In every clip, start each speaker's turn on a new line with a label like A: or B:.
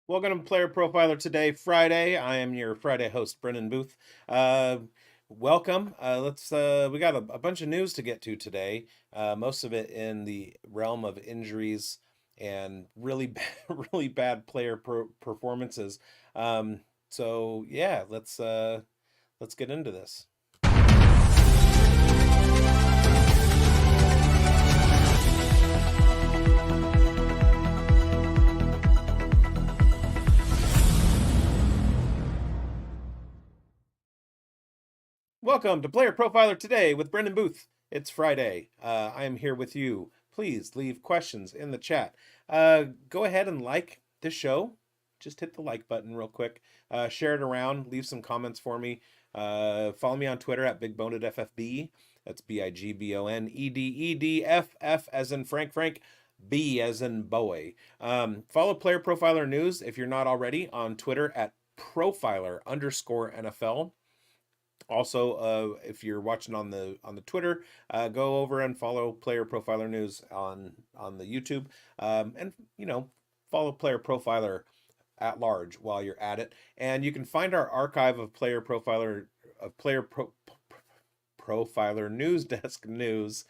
A: Welcome to Player Profiler today, Friday. I am your Friday host, Brendon Booth. Uh, welcome. We got a bunch of news to get to today. Most of it in the realm of injuries and really bad, really bad performances. So yeah, let's get into this. Welcome to Player Profiler today with Brendon Booth. It's Friday. I am here with you. Please leave questions in the chat. Go ahead and like the show. Just hit the like button real quick. Share it around. Leave some comments for me. Follow me on Twitter at BigBonedFFB. That's BIGBONEDEDFF as in Frank, B as in boy. Follow Player Profiler News if you're not already on Twitter at Profiler_NFL. Also, if you're watching on the Twitter, go over and follow Player Profiler News on the YouTube, and follow Player Profiler at large while you're at it. And you can find our archive of Profiler News Desk news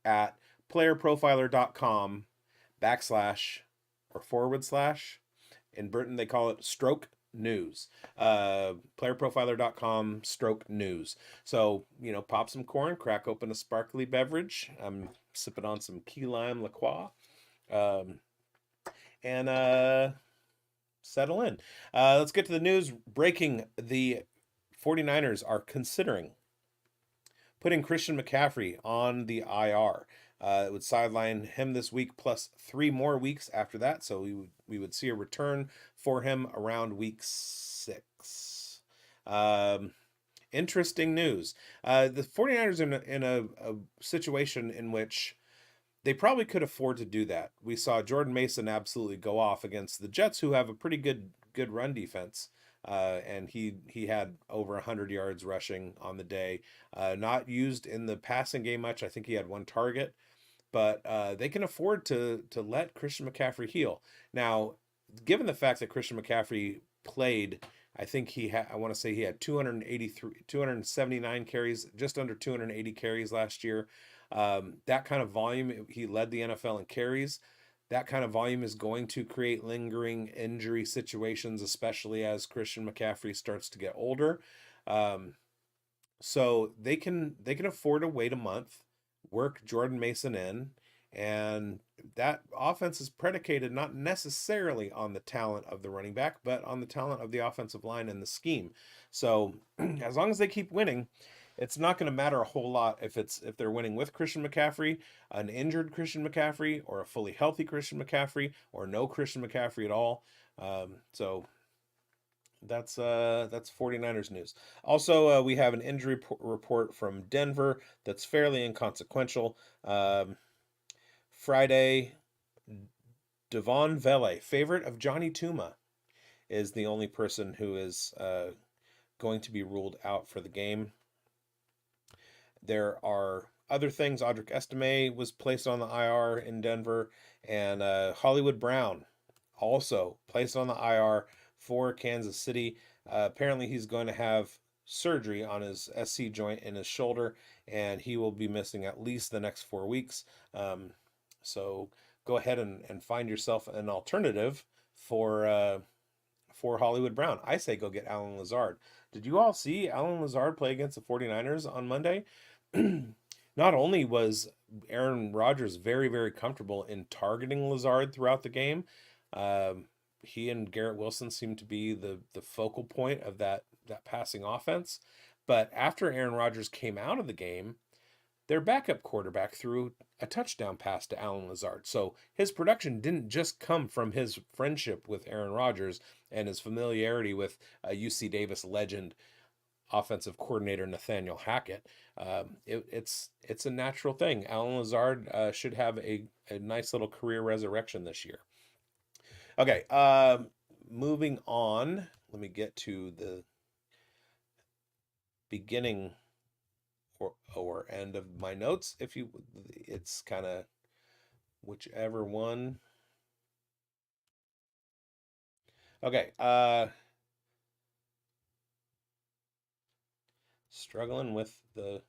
A: at playerprofiler.com backslash or forward slash. In Britain, they call it stroke news. Playerprofiler.com stroke news. So, pop some corn, crack open a sparkly beverage. I'm sipping on some key lime La Croix. And settle in. Let's get to the news. Breaking: the 49ers are considering putting Christian McCaffrey on the IR. It would sideline him this week plus 3 more weeks after that. So we would see a return for him around week 6. Interesting news. The 49ers are in a situation in which they probably could afford to do that. We saw Jordan Mason absolutely go off against the Jets, who have a pretty good run defense. And he had over 100 yards rushing on the day. Not used in the passing game much. I think he had 1 target, but they can afford to let Christian McCaffrey heal. Now, given the fact that Christian McCaffrey played, I think I want to say he had 279 carries, just under 280 carries last year. That kind of volume, he led the NFL in carries. That kind of volume is going to create lingering injury situations, especially as Christian McCaffrey starts to get older. So they can afford to wait a month, work Jordan Mason in, and that offense is predicated not necessarily on the talent of the running back, but on the talent of the offensive line and the scheme. So as long as they keep winning, it's not going to matter a whole lot if they're winning with Christian McCaffrey, an injured Christian McCaffrey, or a fully healthy Christian McCaffrey, or no Christian McCaffrey at all. So that's 49ers news. Also, we have an injury report from Denver that's fairly inconsequential. Friday, Devon Vele, favorite of Johnny Tuma, is the only person who is going to be ruled out for the game. There are other things. Audric Estime was placed on the IR in Denver, and Hollywood Brown also placed on the IR for Kansas City. Apparently, he's going to have surgery on his SC joint in his shoulder, and he will be missing at least the next 4 weeks. So go ahead and find yourself an alternative for Hollywood Brown. I say go get Allen Lazard. Did you all see Allen Lazard play against the 49ers on Monday? Not only was Aaron Rodgers very, very comfortable in targeting Lazard throughout the game, he and Garrett Wilson seemed to be the focal point of that passing offense. But after Aaron Rodgers came out of the game, their backup quarterback threw a touchdown pass to Allen Lazard. So his production didn't just come from his friendship with Aaron Rodgers and his familiarity with UC Davis legend offensive coordinator Nathaniel Hackett. It's a natural thing. Allen Lazard should have a nice little career resurrection this year. Okay, moving on. Let me get to the beginning or end of my notes. It's kind of whichever one. Okay. Struggling with the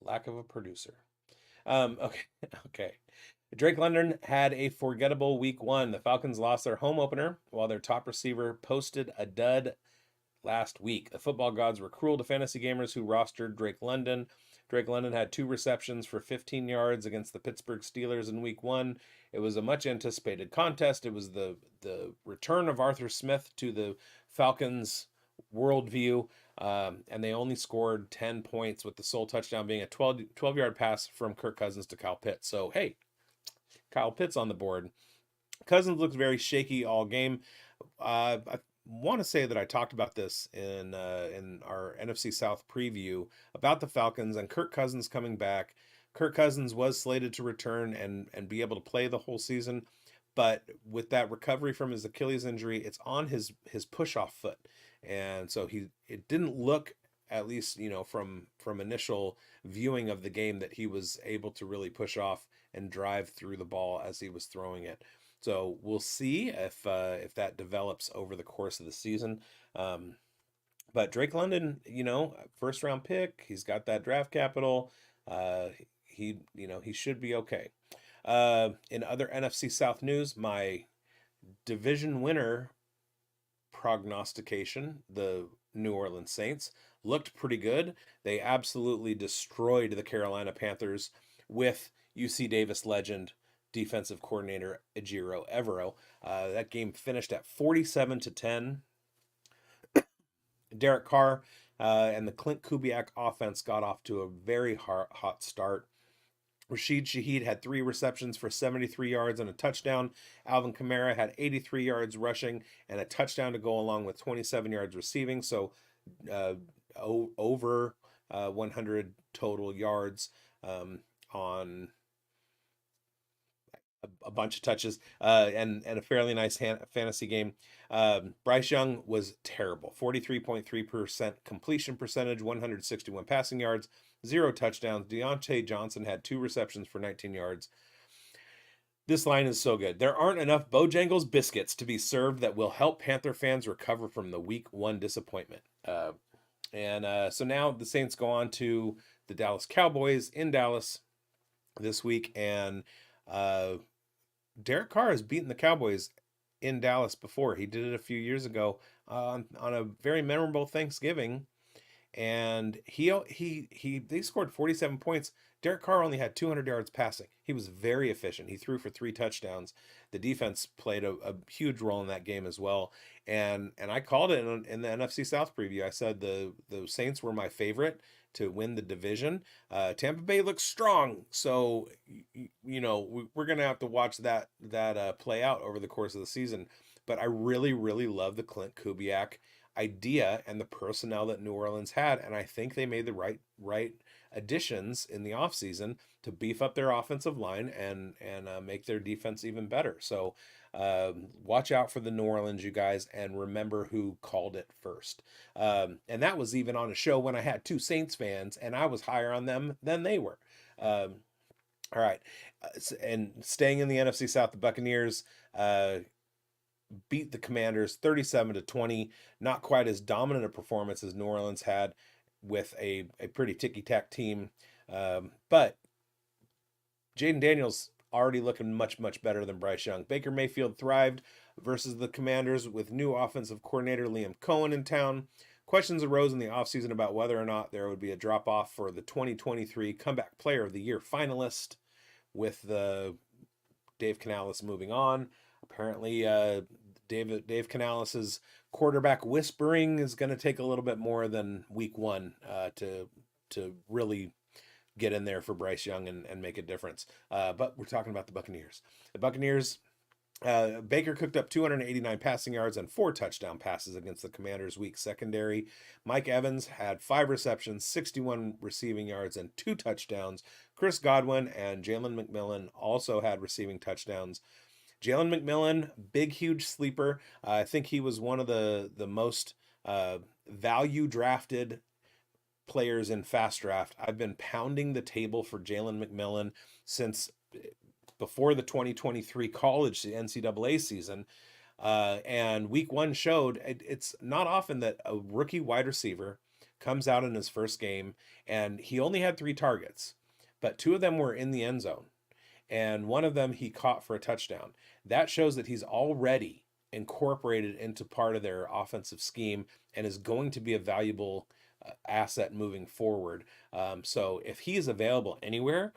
A: lack of a producer. Okay. Okay. Drake London had a forgettable week one. The Falcons lost their home opener while their top receiver posted a dud last week. The football gods were cruel to fantasy gamers who rostered Drake London. Drake London had 2 receptions for 15 yards against the Pittsburgh Steelers in week one. It was a much anticipated contest. It was the return of Arthur Smith to the Falcons' worldview. And they only scored 10 points, with the sole touchdown being a 12-yard pass from Kirk Cousins to Kyle Pitts. So, hey, Kyle Pitts on the board. Cousins looked very shaky all game. I want to say that I talked about this in our NFC South preview about the Falcons and Kirk Cousins coming back. Kirk Cousins was slated to return and be able to play the whole season, but with that recovery from his Achilles injury, it's on his push off foot, and so it didn't look, at least from initial viewing of the game, that he was able to really push off and drive through the ball as he was throwing it. So we'll see if that develops over the course of the season. Um, but Drake London, first round pick, he's got that draft capital. Uh, he should be okay. In other NFC South news, my division winner prognostication, the New Orleans Saints, looked pretty good. They absolutely destroyed the Carolina Panthers with UC Davis legend defensive coordinator Ejiro Evero. That game finished at 47-10. Derek Carr and the Clint Kubiak offense got off to a very hot start. Rashid Shaheed had 3 receptions for 73 yards and a touchdown. Alvin Kamara had 83 yards rushing and a touchdown to go along with 27 yards receiving. So uh, over 100 total yards on a bunch of touches and a fairly nice fantasy game. Bryce Young was terrible. 43.3% completion percentage, 161 passing yards, 0 touchdowns. Deontay Johnson had 2 receptions for 19 yards. This line is so good. There aren't enough Bojangles biscuits to be served that will help Panther fans recover from the week one disappointment. So now the Saints go on to the Dallas Cowboys in Dallas this week, and Derek Carr has beaten the Cowboys in Dallas before. He did it a few years ago on a very memorable Thanksgiving, and they scored 47 points. Derek Carr only had 200 yards passing. He was very efficient. He threw for 3 touchdowns. The defense played a huge role in that game as well. And I called it in the NFC South preview. I said the Saints were my favorite to win the division. Tampa Bay looks strong, so we're gonna have to watch that play out over the course of the season. But I really, really love the Clint Kubiak idea and the personnel that New Orleans had, and I think they made the right additions in the offseason to beef up their offensive line and make their defense even better. So watch out for the New Orleans, you guys, and remember who called it first. And that was even on a show when I had 2 Saints fans, and I was higher on them than they were. All right, and staying in the NFC South, the Buccaneers beat the Commanders 37-20. Not quite as dominant a performance as New Orleans had with a pretty ticky-tack team. But Jaden Daniels already looking much, much better than Bryce Young. Baker Mayfield thrived versus the Commanders with new offensive coordinator Liam Cohen in town. Questions arose in the offseason about whether or not there would be a drop-off for the 2023 Comeback Player of the Year finalist, with the Dave Canales moving on. Apparently, Dave Canales' quarterback whispering is going to take a little bit more than week one to really get in there for Bryce Young and make a difference. But we're talking about the Buccaneers. The Buccaneers, Baker cooked up 289 passing yards and 4 touchdown passes against the Commanders' weak secondary. Mike Evans had 5 receptions, 61 receiving yards, and 2 touchdowns. Chris Godwin and Jalen McMillan also had receiving touchdowns. Jalen McMillan, big, huge sleeper. I think he was one of the most value drafted players in Fast Draft. I've been pounding the table for Jalen McMillan since before the 2023 college NCAA season. And week one showed it's not often that a rookie wide receiver comes out in his first game and he only had 3 targets, but 2 of them were in the end zone and one of them he caught for a touchdown. That shows that he's already incorporated into part of their offensive scheme and is going to be a valuable asset moving forward. So if he is available anywhere,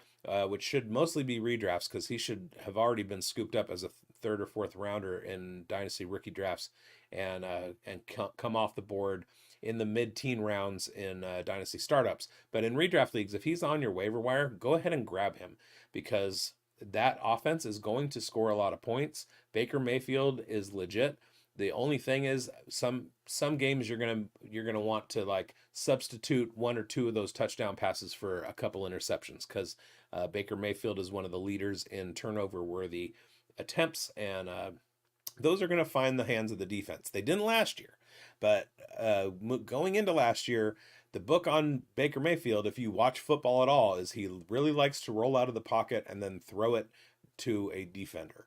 A: which should mostly be redrafts because he should have already been scooped up as a third or fourth rounder in dynasty rookie drafts and come off the board in the mid-teen rounds in dynasty startups. But in redraft leagues, if he's on your waiver wire, go ahead and grab him because that offense is going to score a lot of points. Baker Mayfield is legit. The only thing is some games you're gonna want to like substitute 1 or 2 of those touchdown passes for a couple interceptions because Baker Mayfield is one of the leaders in turnover worthy attempts, and those are going to find the hands of the defense. They didn't last year, but going into last year, the book on Baker Mayfield, if you watch football at all, is he really likes to roll out of the pocket and then throw it to a defender.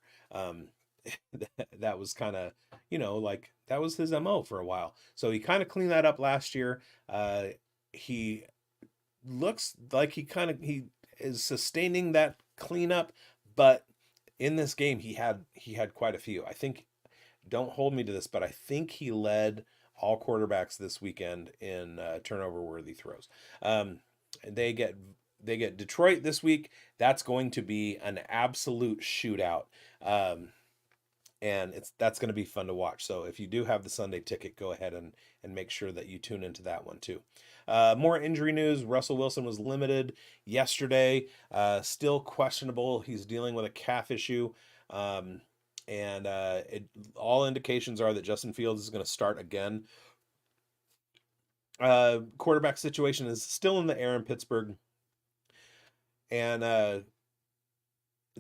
A: That was kind of, like that was his MO for a while. So he kind of cleaned that up last year. He looks like he is sustaining that cleanup, but in this game he had quite a few. I think, don't hold me to this, but I think he led all quarterbacks this weekend in turnover worthy throws. They get Detroit this week. That's going to be an absolute shootout. And that's going to be fun to watch. So if you do have the Sunday ticket, go ahead and make sure that you tune into that one too. More injury news. Russell Wilson was limited yesterday. Still questionable. He's dealing with a calf issue. And all indications are that Justin Fields is going to start again. Quarterback situation is still in the air in Pittsburgh. And the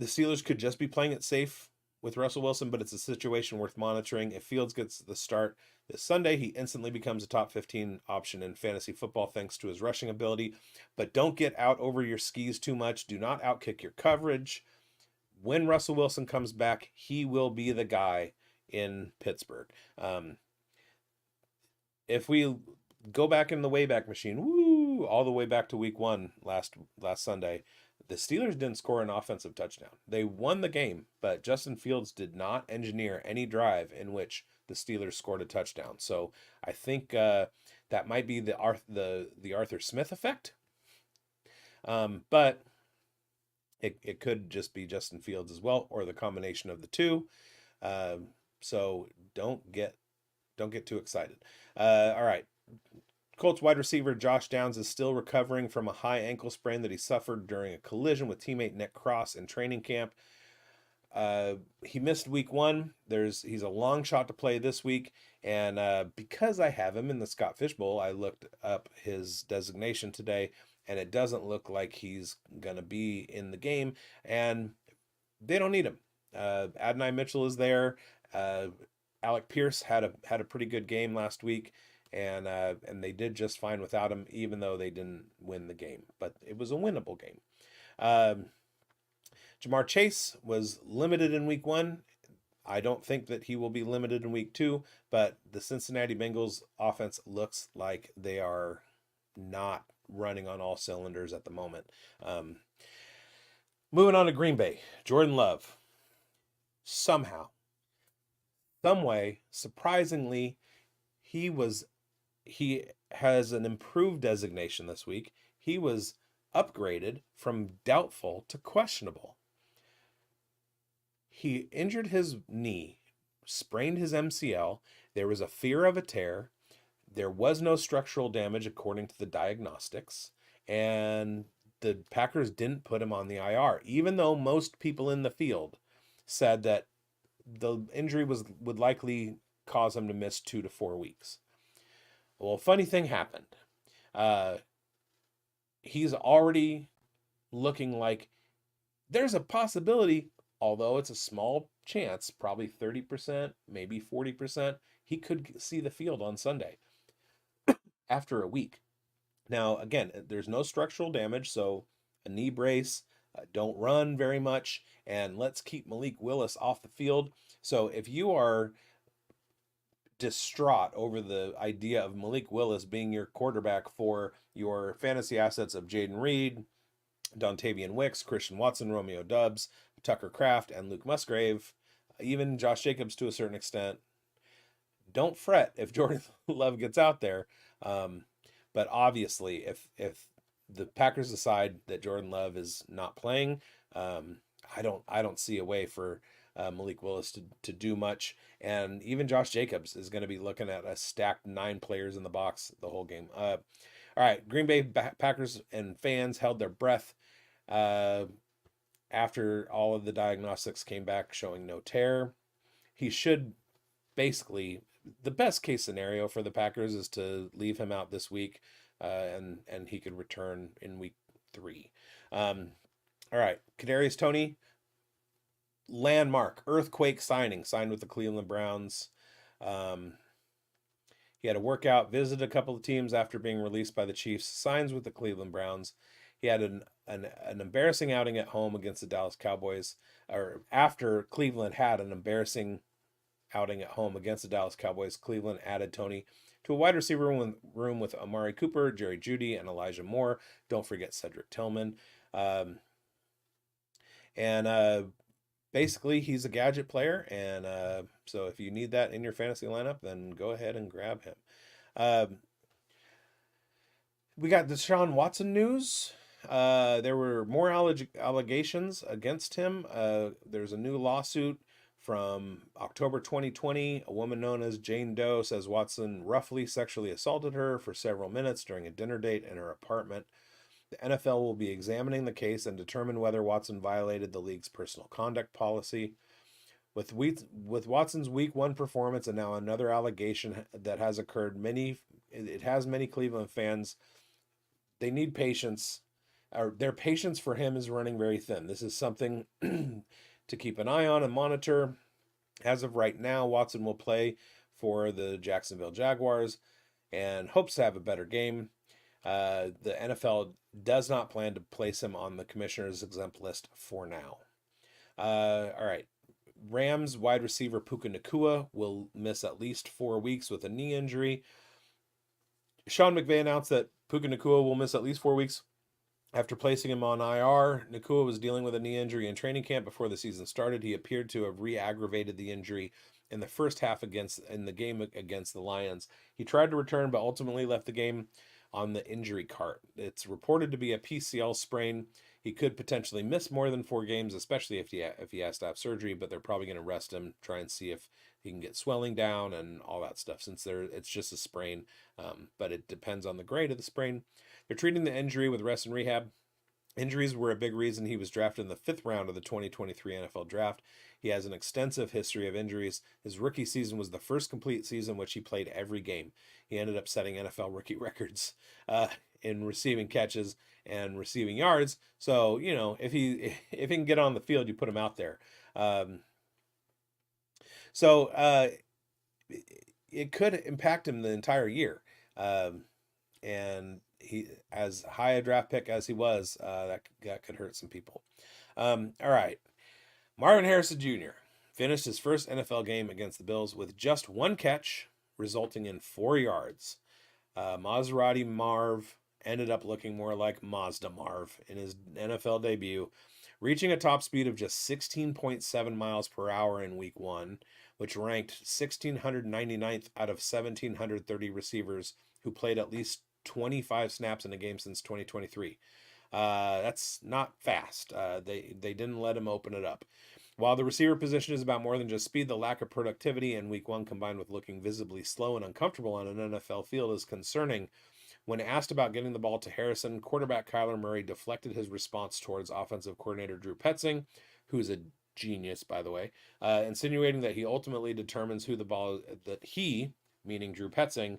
A: Steelers could just be playing it safe with Russell Wilson, but it's a situation worth monitoring. If Fields gets the start this Sunday, he instantly becomes a top 15 option in fantasy football thanks to his rushing ability. But don't get out over your skis too much. Do not outkick your coverage. When Russell Wilson comes back, he will be the guy in Pittsburgh. If we go back in the Wayback Machine, all the way back to week one last Sunday, the Steelers didn't score an offensive touchdown. They won the game, but Justin Fields did not engineer any drive in which the Steelers scored a touchdown. So I think that might be the Arthur Smith effect. But it could just be Justin Fields as well, or the combination of the two. So don't get too excited. All right. Colts wide receiver Josh Downs is still recovering from a high ankle sprain that he suffered during a collision with teammate Nick Cross in training camp. He missed week one. He's a long shot to play this week, and because I have him in the Scott Fish Bowl, I looked up his designation today, and it doesn't look like he's gonna be in the game, and they don't need him. Adonai Mitchell is there. Alec Pierce had a pretty good game last week. And they did just fine without him, even though they didn't win the game. But it was a winnable game. Jamar Chase was limited in week one. I don't think that he will be limited in week two, but the Cincinnati Bengals offense looks like they are not running on all cylinders at the moment. Moving on to Green Bay, Jordan Love. Somehow, some way, surprisingly, he has an improved designation this week. He was upgraded from doubtful to questionable. He injured his knee, sprained his MCL. There was a fear of a tear. There was no structural damage according to the diagnostics. And the Packers didn't put him on the IR, even though most people in the field said that the injury would likely cause him to miss 2 to 4 weeks. Well, a funny thing happened. He's already looking like there's a possibility, although it's a small chance, probably 30%, maybe 40%, he could see the field on Sunday after a week. Now, again, there's no structural damage, so a knee brace, don't run very much, and let's keep Malik Willis off the field. So if you are distraught over the idea of Malik Willis being your quarterback for your fantasy assets of Jaden Reed, Dontavian Wicks, Christian Watson, Romeo Dubs, Tucker Kraft, and Luke Musgrave, even Josh Jacobs to a certain extent, don't fret if Jordan Love gets out there. Um, but obviously, if the Packers decide that Jordan Love is not playing, um, I don't see a way for Malik Willis to do much. And even Josh Jacobs is going to be looking at a stacked 9 players in the box the whole game. All right, Green Bay Packers and fans held their breath uh, after all of the diagnostics came back showing no tear. He should basically, the best case scenario for the Packers is to leave him out this week, and he could return in week 3. All right, Kadarius Toney, landmark earthquake signing, signed with the Cleveland Browns. Um, he had a workout, visited a couple of teams after being released by the Chiefs, signs with the Cleveland Browns. He had an embarrassing outing at home against the Dallas Cowboys, or after Cleveland had an embarrassing outing at home against the Dallas Cowboys. Cleveland added Toney to a wide receiver room with Amari Cooper, Jerry Jeudy, and Elijah Moore. Don't forget Cedric Tillman. And basically, he's a gadget player. And so if you need that in your fantasy lineup, then go ahead and grab him. We got Deshaun Watson news. There were more allegations against him. There's a new lawsuit from October 2020. A woman known as Jane Doe says Watson roughly sexually assaulted her for several minutes during a dinner date in her apartment. The NFL will be examining the case and determine whether Watson violated the league's personal conduct policy. With Watson's Week 1 performance and now another allegation that has occurred, it has many Cleveland fans. They need patience. Or their patience for him is running very thin. This is something to keep an eye on and monitor. As of right now, Watson will play for the Jacksonville Jaguars and hopes to have a better game. The NFL does not plan to place him on the commissioner's exempt list for now. All right. Rams wide receiver Puka Nacua will miss at least 4 weeks with a knee injury. Sean McVay announced that Puka Nacua will miss at least 4 weeks after placing him on IR. Nacua was dealing with a knee injury in training camp before the season started. He appeared to have re-aggravated the injury in the first half in the game against the Lions. He tried to return, but ultimately left the game on the injury cart. It's reported to be a PCL sprain. He could potentially miss more than 4 games, especially if he has to have surgery, but they're probably going to rest him, try and see if he can get swelling down and all that stuff, since it's just a sprain, but it depends on the grade of the sprain. They're treating the injury with rest and rehab. Injuries were a big reason he was drafted in the 5th round of the 2023 NFL Draft. He has an extensive history of injuries. His rookie season was the first complete season in which he played every game. He ended up setting NFL rookie records in receiving catches and receiving yards. So, if he can get on the field, you put him out there. So it could impact him the entire year. And he, as high a draft pick as he was, that could hurt some people. All right. Marvin Harrison Jr. finished his first NFL game against the Bills with just 1 catch, resulting in 4 yards. Maserati Marv ended up looking more like Mazda Marv in his NFL debut, reaching a top speed of just 16.7 miles per hour in week 1, which ranked 1,699th out of 1,730 receivers who played at least 25 snaps in a game since 2023. That's not fast. They didn't let him open it up. While the receiver position is about more than just speed, the lack of productivity in week 1 combined with looking visibly slow and uncomfortable on an NFL field is concerning. When asked about getting the ball to Harrison, quarterback Kyler Murray deflected his response towards offensive coordinator Drew Petzing, who's a genius, by the way, insinuating that he ultimately determines who the ball, that he, meaning Drew Petzing,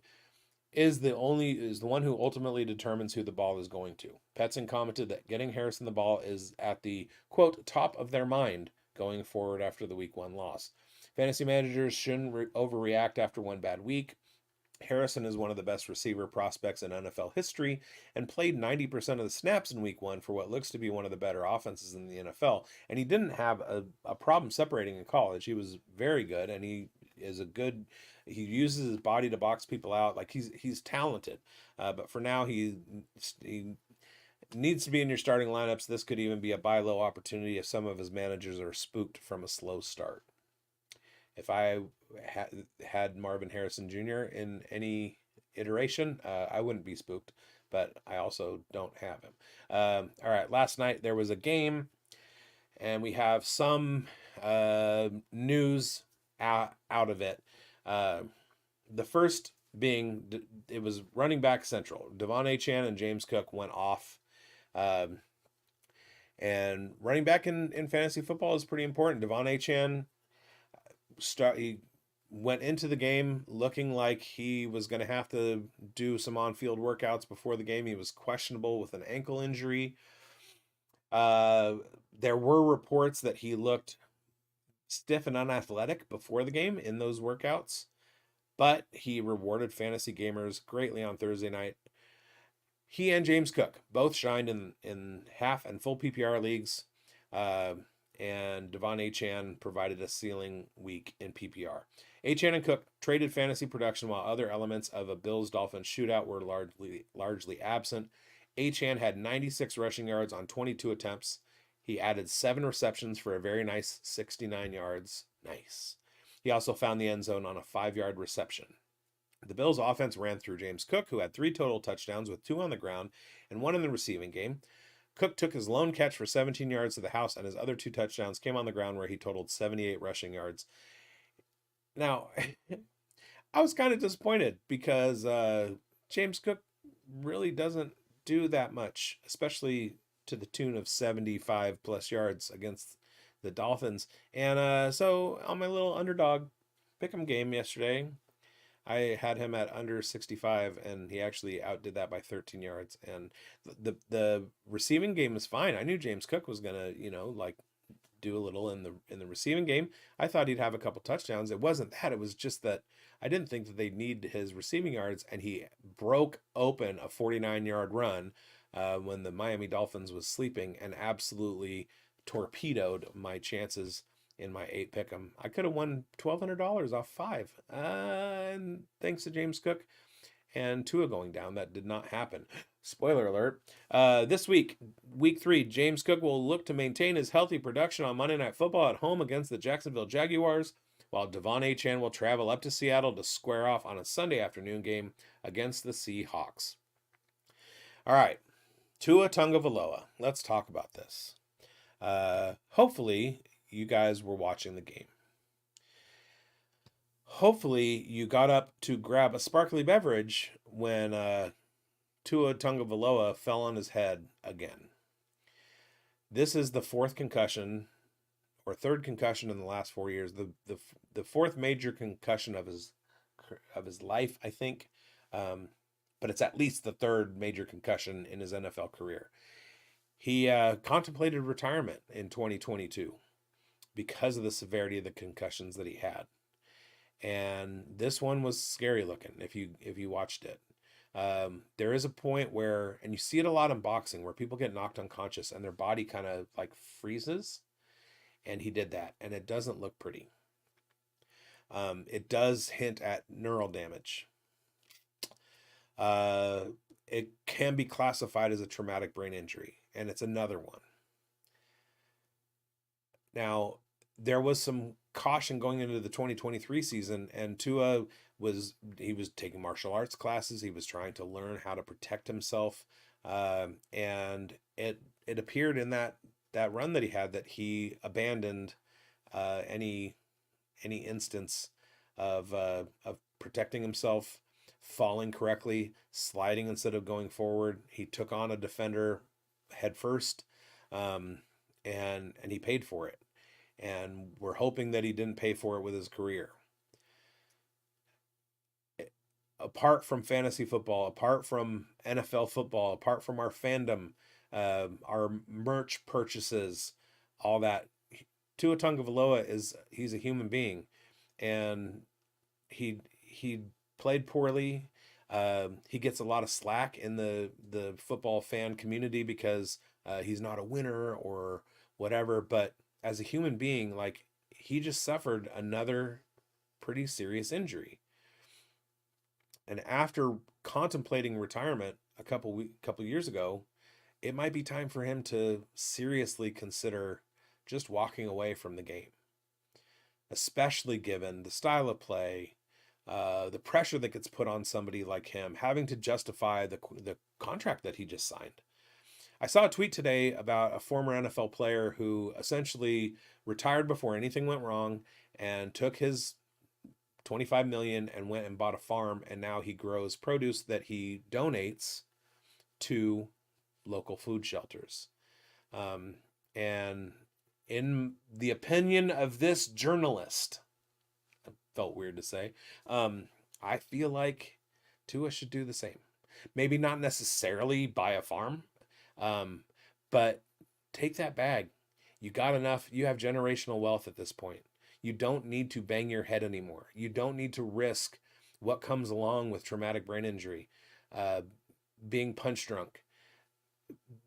A: is the one who ultimately determines who the ball is going to. Petzing commented that getting Harrison the ball is at the, quote, top of their mind going forward after the week 1 loss. Fantasy managers shouldn't overreact after one bad week. Harrison is one of the best receiver prospects in NFL history and played 90% of the snaps in week one for what looks to be one of the better offenses in the NFL. And he didn't have a problem separating in college. He was very good, and is a good, he uses his body to box people out. Like he's talented. But for now, he needs to be in your starting lineups. This could even be a buy low opportunity if some of his managers are spooked from a slow start. If I had Marvin Harrison Jr. in any iteration, I wouldn't be spooked, but I also don't have him. All right, last night there was a game, and we have some news out of it. Uh, the first being it was running back central. Devon Achane and James Cook went off. Um, and running back in fantasy football is pretty important. Devon Achane he went into the game looking like he was going to have to do some on-field workouts before the game. He was questionable with an ankle injury. Uh, there were reports that he looked stiff and unathletic before the game in those workouts, but he rewarded fantasy gamers greatly on Thursday night. He and James Cook both shined in half and full PPR leagues. And Devon Achane provided a ceiling week in PPR. Achane and Cook traded fantasy production while other elements of a Bills-Dolphins shootout were largely absent. Achane had 96 rushing yards on 22 attempts. He added 7 receptions for a very nice 69 yards. Nice. He also found the end zone on a 5-yard reception. The Bills' offense ran through James Cook, who had 3 total touchdowns with 2 on the ground and 1 in the receiving game. Cook took his lone catch for 17 yards to the house, and his other 2 touchdowns came on the ground where he totaled 78 rushing yards. Now, I was kind of disappointed because James Cook really doesn't do that much, especially to the tune of 75 plus yards against the Dolphins. And so on my little underdog pick'em game yesterday, I had him at under 65, and he actually outdid that by 13 yards. And the receiving game was fine. I knew James Cook was gonna, like do a little in the receiving game. I thought he'd have a couple touchdowns. It wasn't that. It was just that I didn't think that they'd need his receiving yards, and he broke open a 49-yard run when the Miami Dolphins was sleeping and absolutely torpedoed my chances in my 8 pick'em. I could have won $1,200 off 5. And thanks to James Cook and Tua going down, that did not happen. Spoiler alert. This week, week 3, James Cook will look to maintain his healthy production on Monday Night Football at home against the Jacksonville Jaguars, while Devon Achane will travel up to Seattle to square off on a Sunday afternoon game against the Seahawks. All right, Tua Tagovailoa. Let's talk about this. Hopefully, you guys were watching the game. Hopefully, you got up to grab a sparkly beverage when Tua Tagovailoa fell on his head again. This is the 4th concussion or 3rd concussion in the last 4 years. The 4th major concussion of his life, I think. But it's at least the 3rd major concussion in his NFL career. He contemplated retirement in 2022 because of the severity of the concussions that he had. And this one was scary looking if you watched it. There is a point where, and you see it a lot in boxing, where people get knocked unconscious and their body kind of like freezes. And he did that, and it doesn't look pretty. It does hint at neural damage. It can be classified as a traumatic brain injury, and it's another one. Now, there was some caution going into the 2023 season, and Tua was taking martial arts classes. He was trying to learn how to protect himself, and it appeared in that run that he had that he abandoned any instance of protecting himself, falling correctly, sliding instead of going forward. He took on a defender head first, and he paid for it. And we're hoping that he didn't pay for it with his career. Apart from fantasy football, apart from NFL football, apart from our fandom, our merch purchases, all that, Tua Tagovailoa he's a human being, and he played poorly. He gets a lot of slack in the football fan community because he's not a winner or whatever. But as a human being, like, he just suffered another pretty serious injury. And after contemplating retirement couple years ago, it might be time for him to seriously consider just walking away from the game, especially given the style of play, the pressure that gets put on somebody like him, having to justify the contract that he just signed. I saw a tweet today about a former NFL player who essentially retired before anything went wrong and took his 25 million and went and bought a farm, and now he grows produce that he donates to local food shelters. And in the opinion of this journalist, it felt weird to say, I feel like Tua should do the same. Maybe not necessarily buy a farm, but take that bag. You got enough. You have generational wealth at this point. You don't need to bang your head anymore. You don't need to risk what comes along with traumatic brain injury, being punch drunk,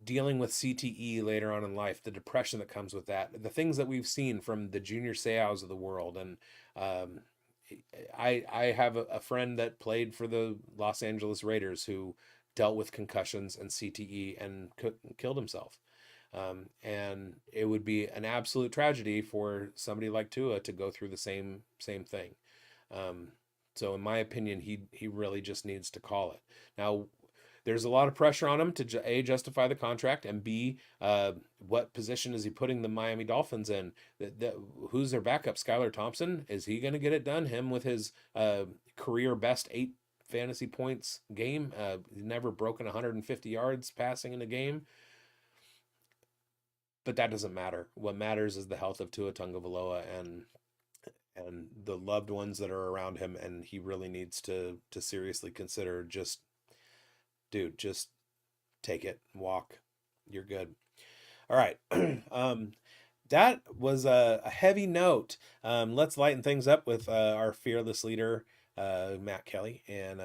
A: dealing with CTE later on in life, the depression that comes with that, the things that we've seen from the Junior Seaus of the world. And I have a friend that played for the Los Angeles Raiders who dealt with concussions and CTE and killed himself. And it would be an absolute tragedy for somebody like Tua to go through the same thing. So in my opinion, he really just needs to call it. Now, there's a lot of pressure on him to A, justify the contract, and B, what position is he putting the Miami Dolphins in? Who's their backup? Skylar Thompson? Is he going to get it done? Him with his career best 8 fantasy points game, never broken 150 yards passing in a game. But that doesn't matter. What matters is the health of Tua Tagovailoa and the loved ones that are around him, and he really needs to seriously consider just take it, walk. You're good. All right. That was a heavy note. Let's lighten things up with our fearless leader, Matt Kelly. And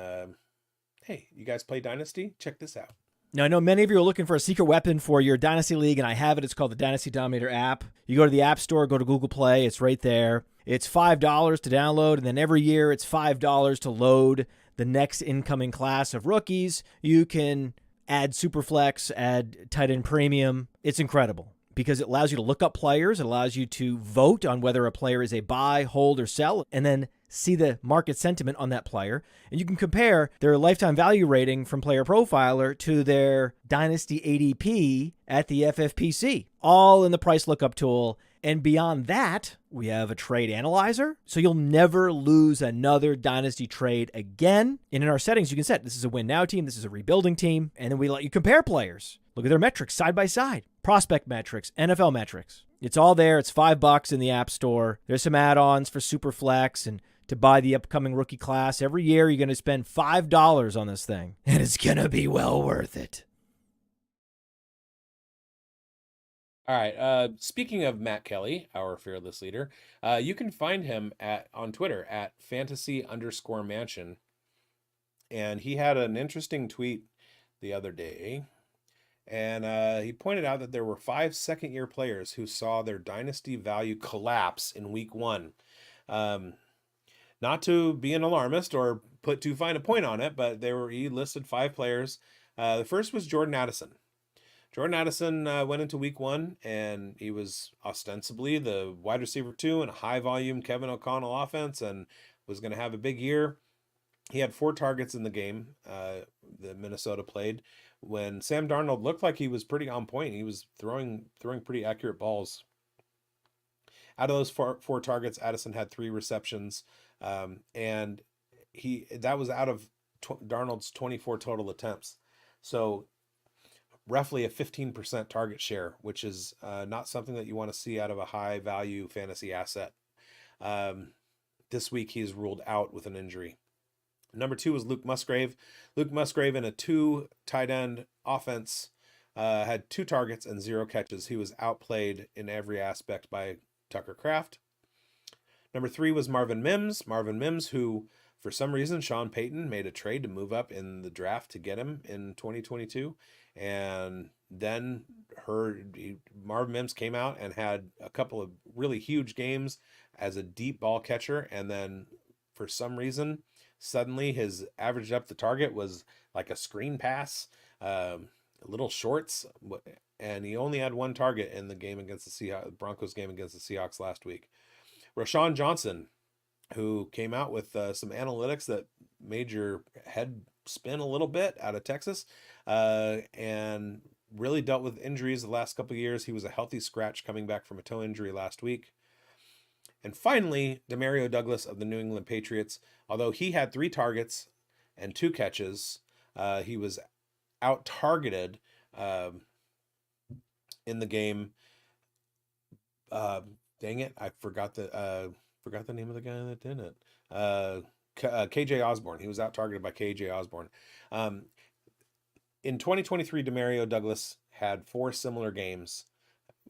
A: hey, you guys play Dynasty? Check this out.
B: Now, I know many of you are looking for a secret weapon for your Dynasty League, and I have it. It's called the Dynasty Dominator app. You go to the App Store, go to Google Play. It's right there. It's $5 to download, and then every year it's $5 to load the next incoming class of rookies. You can add Superflex, add tight end premium. It's incredible because it allows you to look up players. It allows you to vote on whether a player is a buy, hold, or sell, and then see the market sentiment on that player. And you can compare their lifetime value rating from Player Profiler to their Dynasty ADP at the FFPC, all in the price lookup tool. And beyond that, we have a trade analyzer, so you'll never lose another Dynasty trade again. And in our settings, you can set this is a win now team, this is a rebuilding team, and then we let you compare players. Look at their metrics side by side, prospect metrics, NFL metrics. It's all there. It's $5 in the App Store. There's some add-ons for Superflex and to buy the upcoming rookie class. Every year, you're going to spend $5 on this thing, and it's going to be well worth it.
A: All right. Speaking of Matt Kelly, our fearless leader, you can find him on Twitter at fantasy_mansion. And he had an interesting tweet the other day. And he pointed out that there were 5 second-year players who saw their dynasty value collapse in week 1. Not to be an alarmist or put too fine a point on it, but he listed 5 players. The first was Jordan Addison. Jordan Addison went into week 1, and he was ostensibly the wide receiver 2 in a high-volume Kevin O'Connell offense and was going to have a big year. He had 4 targets in the game that Minnesota played when Sam Darnold looked like he was pretty on point. He was throwing pretty accurate balls. Out of those four targets, Addison had 3 receptions, and that was out of Darnold's 24 total attempts. So roughly a 15% target share, which is not something that you want to see out of a high-value fantasy asset. This week, he's ruled out with an injury. Number 2 was Luke Musgrave. Luke Musgrave in a 2 tight end offense had 2 targets and 0 catches. He was outplayed in every aspect by Tucker Kraft. Number 3 was Marvin Mims. Marvin Mims, who For some reason, Sean Payton made a trade to move up in the draft to get him in 2022. And then Marvin Mims came out and had a couple of really huge games as a deep ball catcher. And then for some reason, suddenly his average up the target was like a screen pass, little shorts. And he only had one target in the game against the Seahawks, Broncos game against the Seahawks last week. Rashawn Johnson, who came out with some analytics that made your head spin a little bit out of Texas, and really dealt with injuries the last couple of years. He was a healthy scratch coming back from a toe injury last week. And finally, Demario Douglas of the New England Patriots. Although he had 3 targets and 2 catches, he was out-targeted in the game. Dang it, I forgot the name of the guy that did it. KJ Osborne. He was out-targeted by KJ Osborne. In 2023, Demario Douglas had 4 similar games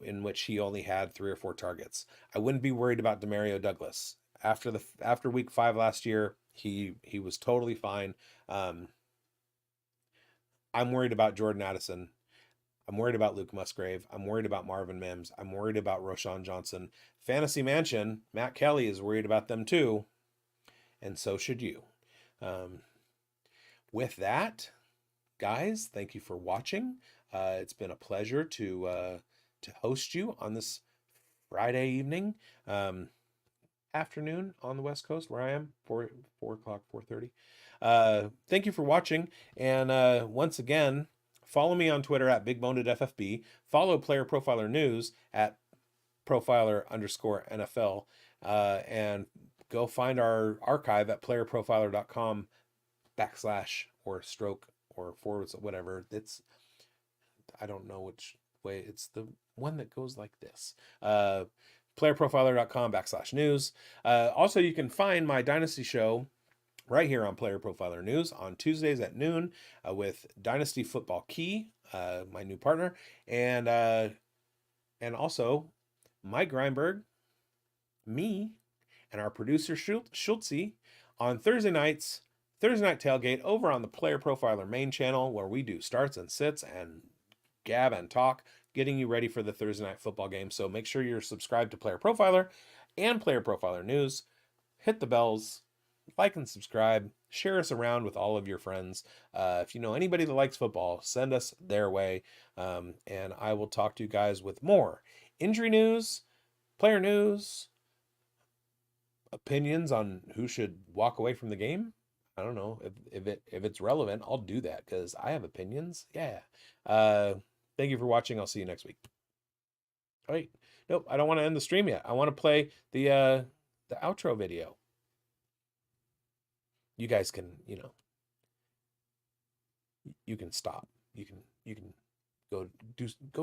A: in which he only had 3 or 4 targets. I wouldn't be worried about Demario Douglas. After week 5 last year, he was totally fine. I'm worried about Jordan Addison. I'm worried about Luke Musgrave. I'm worried about Marvin Mims. I'm worried about Rashawn Johnson. Fantasy Mansion, Matt Kelly is worried about them too, and so should you. With that, guys, thank you for watching. It's been a pleasure to host you on this Friday evening, afternoon on the West Coast, where I am, 4 o'clock, 4:30. Thank you for watching, and once again, follow me on Twitter at BigBonedFFB. Follow Player Profiler News at Profiler_NFL, and go find our archive at playerprofiler.com /or whatever. I don't know which way. It's the one that goes like this. Playerprofiler.com /news. Also, you can find my Dynasty show right here on Player Profiler News on Tuesdays at noon with Dynasty Football Key, my new partner, and also Mike Greinberg, me, and our producer Schultze on Thursday Night Tailgate over on the Player Profiler main channel, where we do starts and sits and gab and talk, getting you ready for the Thursday night football game. So make sure you're subscribed to Player Profiler and Player Profiler News. Hit the bells, like and subscribe, share us around with all of your friends. If you know anybody that likes football, send us their way. And I will talk to you guys with more injury news, player news, opinions on who should walk away from the game. I don't know if it's relevant. I'll do that because I have opinions. Yeah. Thank you for watching. I'll see you next week. Oh, wait, nope. I don't want to end the stream yet. I want to play the outro video. You guys can, you can stop. You can go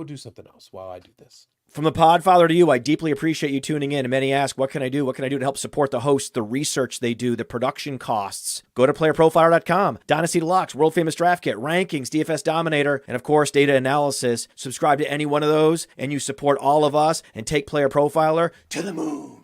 A: do something else while I do this.
B: From the Podfather to you, I deeply appreciate you tuning in. And many ask, what can I do? What can I do to help support the hosts, the research they do, the production costs? Go to playerprofiler.com, Dynasty Deluxe, World Famous Draft Kit, Rankings, DFS Dominator, and of course, data analysis. Subscribe to any one of those, and you support all of us and take Player Profiler to the moon.